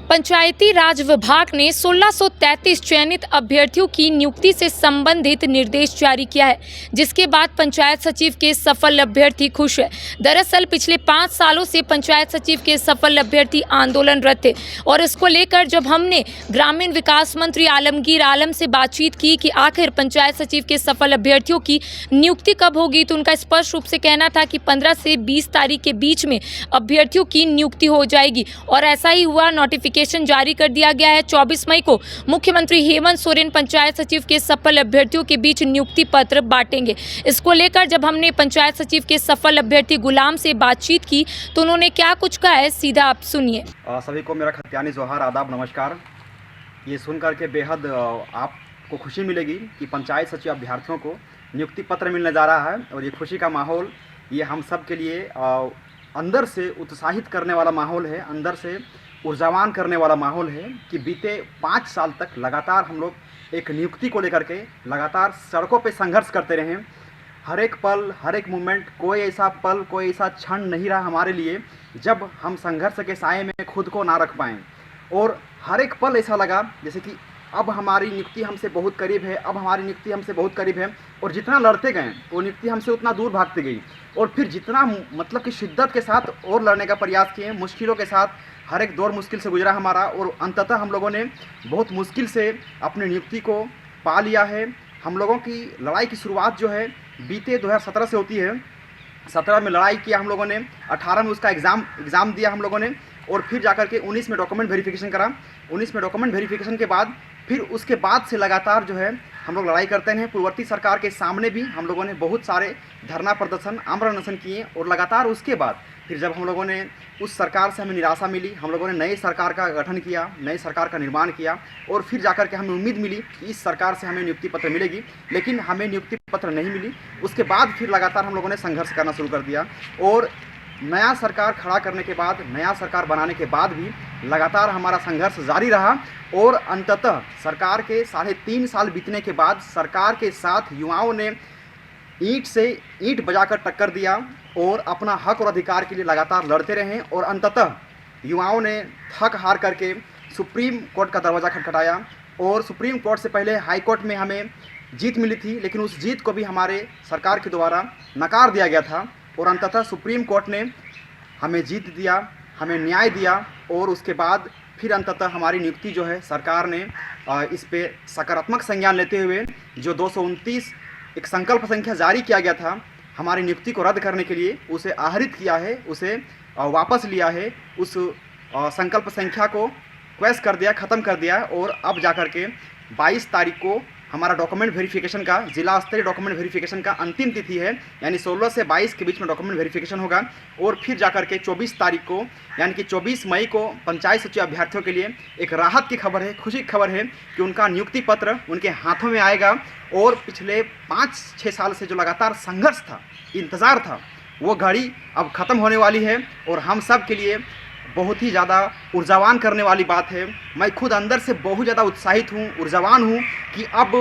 पंचायती राज विभाग ने 1633 चयनित अभ्यर्थियों की नियुक्ति से संबंधित निर्देश जारी किया है, जिसके बाद पंचायत सचिव के सफल अभ्यर्थी खुश है। दरअसल पिछले 5 सालों से पंचायत सचिव के सफल अभ्यर्थी आंदोलनरत थे और इसको लेकर जब हमने ग्रामीण विकास मंत्री आलमगीर आलम से बातचीत की कि आखिर पंचायत सचिव के सफल अभ्यर्थियों की नियुक्ति कब होगी, तो उनका स्पष्ट रूप से कहना था कि 15 से 20 तारीख के बीच में अभ्यर्थियों की नियुक्ति हो जाएगी और ऐसा ही हुआ। नोटिफिकेशन जारी कर दिया गया है। 24 मई को मुख्यमंत्री हेमंत सोरेन पंचायत सचिव के सफल अभ्यर्थियों के बीच नियुक्ति पत्र बांटेंगे। इसको लेकर जब हमने पंचायत सचिव के सफल अभ्यर्थी गुलाम से बातचीत की तो उन्होंने क्या कुछ कहा है, सीधा आप सुनिए। सभी को मेरा खत्यानी जोहार, आदाब, नमस्कार। ये सुनकर के बेहद आपको खुशी मिलेगी कि पंचायत सचिव अभ्यर्थियों को नियुक्ति पत्र मिलने जा रहा है और ये खुशी का माहौल ये हम सब के लिए अंदर से उत्साहित करने वाला माहौल है, अंदर से ऊर्जावान करने वाला माहौल है कि बीते 5 साल तक लगातार हम लोग एक नियुक्ति को लेकर के लगातार सड़कों पे संघर्ष करते रहे। हर एक पल, हर एक मोमेंट, कोई ऐसा पल, कोई ऐसा क्षण नहीं रहा हमारे लिए जब हम संघर्ष के साए में खुद को ना रख पाएँ। और हर एक पल ऐसा लगा जैसे कि अब हमारी नियुक्ति हमसे बहुत करीब है, अब हमारी नियुक्ति हमसे बहुत करीब है। और जितना लड़ते गए वो नियुक्ति हमसे उतना दूर भागती गई और फिर जितना मतलब कि शिद्दत के साथ और लड़ने का प्रयास किए, मुश्किलों के साथ हर एक दौर मुश्किल से गुजरा हमारा और अंततः हम लोगों ने बहुत मुश्किल से अपनी नियुक्ति को पा लिया है। हम लोगों की लड़ाई की शुरुआत जो है बीते 2017 से होती है। 17 में लड़ाई किया हम लोगों ने, 18 में उसका एग्ज़ाम दिया हम लोगों ने और फिर जाकर के 19 में डॉक्यूमेंट वेरिफिकेशन करा। 19 में डॉक्यूमेंट वेरिफिकेशन के बाद फिर उसके बाद से लगातार जो है हम लोग लड़ाई करते हैं। पूर्ववर्ती सरकार के सामने भी हम लोगों ने बहुत सारे धरना प्रदर्शन, आमरण अनशन किए और लगातार उसके बाद फिर जब हम लोगों ने उस सरकार से हमें निराशा मिली, हम लोगों ने नई सरकार का गठन किया, नई सरकार का निर्माण किया और फिर जाकर के हमें उम्मीद मिली कि इस सरकार से हमें नियुक्ति पत्र मिलेगी, लेकिन हमें नियुक्ति पत्र नहीं मिली। उसके बाद फिर लगातार हम लोगों ने संघर्ष करना शुरू कर दिया और नया सरकार खड़ा करने के बाद, नया सरकार बनाने के बाद भी लगातार हमारा संघर्ष जारी रहा और अंततः सरकार के 3.5 साल बीतने के बाद सरकार के साथ युवाओं ने ईंट से ईंट बजाकर टक्कर दिया और अपना हक और अधिकार के लिए लगातार लड़ते रहे और अंततः युवाओं ने थक हार करके सुप्रीम कोर्ट का दरवाज़ा खटखटाया और सुप्रीम कोर्ट से पहले हाई कोर्ट में हमें जीत मिली थी, लेकिन उस जीत को भी हमारे सरकार के द्वारा नकार दिया गया था और अंततः सुप्रीम कोर्ट ने हमें जीत दिया, हमें न्याय दिया और उसके बाद फिर अंततः हमारी नियुक्ति जो है सरकार ने इस पे सकारात्मक संज्ञान लेते हुए जो 229 एक संकल्प संख्या जारी किया गया था हमारी नियुक्ति को रद्द करने के लिए, उसे आहरित किया है, उसे वापस लिया है, उस संकल्प संख्या को क्वैश कर दिया, ख़त्म कर दिया और अब जाकर के 22 तारीख को हमारा डॉक्यूमेंट वेरिफिकेशन का, जिला स्तरीय डॉक्यूमेंट वेरिफिकेशन का अंतिम तिथि है, यानी 16 से 22 के बीच में डॉक्यूमेंट वेरिफिकेशन होगा और फिर जाकर के 24 तारीख को यानी कि 24 मई को पंचायत सचिव अभ्यर्थियों के लिए एक राहत की खबर है, खुशी की खबर है कि उनका नियुक्ति पत्र उनके हाथों में आएगा और पिछले 5-6 साल से जो लगातार संघर्ष था, इंतज़ार था, वो घड़ी अब ख़त्म होने वाली है और हम सब के लिए बहुत ही ज़्यादा ऊर्जावान करने वाली बात है। मैं खुद अंदर से बहुत ज़्यादा उत्साहित हूँ, ऊर्जावान हूँ कि अब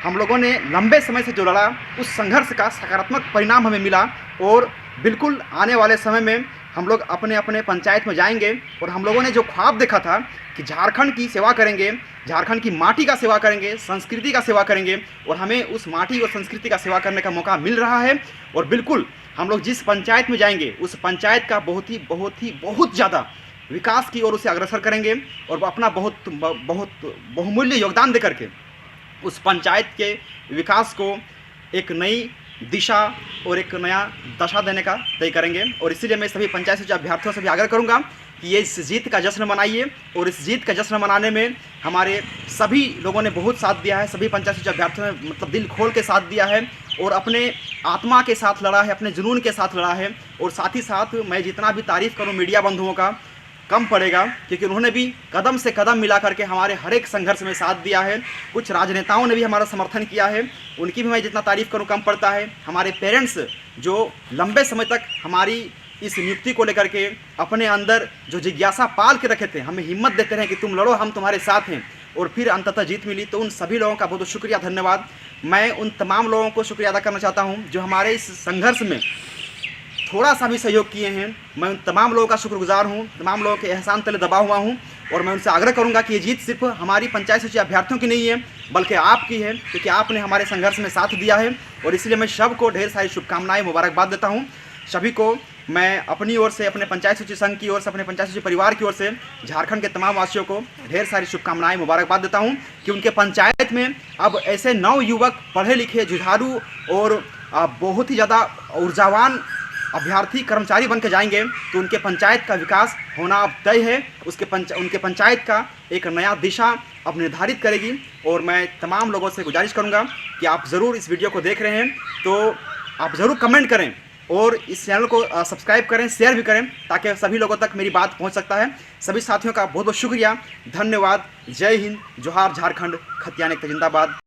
हम लोगों ने लंबे समय से जो लड़ा उस संघर्ष का सकारात्मक परिणाम हमें मिला और बिल्कुल आने वाले समय में हम लोग अपने अपने पंचायत में जाएंगे और हम लोगों ने जो ख्वाब देखा था कि झारखंड की सेवा करेंगे, झारखंड की माटी का सेवा करेंगे, संस्कृति का सेवा करेंगे और हमें उस माटी और संस्कृति का सेवा करने का मौका मिल रहा है। और बिल्कुल हम लोग जिस पंचायत में जाएंगे उस पंचायत का बहुत ज़्यादा विकास की ओर उसे अग्रसर करेंगे और अपना बहुत बहुमूल्य योगदान दे करके उस पंचायत के विकास को एक नई दिशा और एक नया दशा देने का तय करेंगे। और इसीलिए मैं सभी पंचायत सचिव अभ्यर्थियों से भी आग्रह करूंगा कि ये इस जीत का जश्न मनाइए और इस जीत का जश्न मनाने में हमारे सभी लोगों ने बहुत साथ दिया है। सभी पंचायत सचिव अभ्यर्थियों ने मतलब दिल खोल के साथ दिया है और अपने आत्मा के साथ लड़ा है, अपने जुनून के साथ लड़ा है। और साथ ही साथ मैं जितना भी तारीफ़ करूँ मीडिया बंधुओं का कम पड़ेगा, क्योंकि उन्होंने भी कदम से कदम मिला करके हमारे हर एक संघर्ष में साथ दिया है। कुछ राजनेताओं ने भी हमारा समर्थन किया है, उनकी भी मैं जितना तारीफ़ करूं कम पड़ता है। हमारे पेरेंट्स जो लंबे समय तक हमारी इस नियुक्ति को लेकर के अपने अंदर जो जिज्ञासा पाल के रखे थे, हमें हिम्मत देते रहे कि तुम लड़ो, हम तुम्हारे साथ हैं और फिर अंततः जीत मिली। तो उन सभी लोगों का बहुत बहुत शुक्रिया, धन्यवाद। मैं उन तमाम लोगों को शुक्रिया अदा करना चाहता हूँ जो हमारे इस संघर्ष में थोड़ा सा भी सहयोग किए हैं। मैं उन तमाम लोगों का शुक्रगुजार हूँ, तमाम लोगों के एहसान तले दबा हुआ हूँ और मैं उनसे आग्रह करूंगा कि ये जीत सिर्फ हमारी पंचायत सचिव अभ्यर्थियों की नहीं है बल्कि आपकी है, क्योंकि आपने हमारे संघर्ष में साथ दिया है। और इसलिए मैं सबको ढेर सारी शुभकामनाएं, मुबारकबाद देता हूं। सभी को मैं अपनी ओर से, अपने पंचायत सचिव संघ की ओर से, अपने पंचायत सचिव परिवार की ओर से झारखंड के तमाम वासियों को ढेर सारी शुभकामनाएं, मुबारकबाद देता हूं कि उनके पंचायत में अब ऐसे नव युवक, पढ़े लिखे, जुझारू और बहुत ही ज़्यादा ऊर्जावान अभ्यर्थी, कर्मचारी बन के जाएंगे तो उनके पंचायत का विकास होना अब तय है। उनके पंचायत का एक नया दिशा अब निर्धारित करेगी। और मैं तमाम लोगों से गुजारिश करूंगा कि आप ज़रूर इस वीडियो को देख रहे हैं तो आप ज़रूर कमेंट करें और इस चैनल को सब्सक्राइब करें, शेयर भी करें, ताकि सभी लोगों तक मेरी बात पहुंच सकता है। सभी साथियों का बहुत बहुत शुक्रिया, धन्यवाद। जय हिंद, जोहार झारखंड, खतियान एकता जिंदाबाद।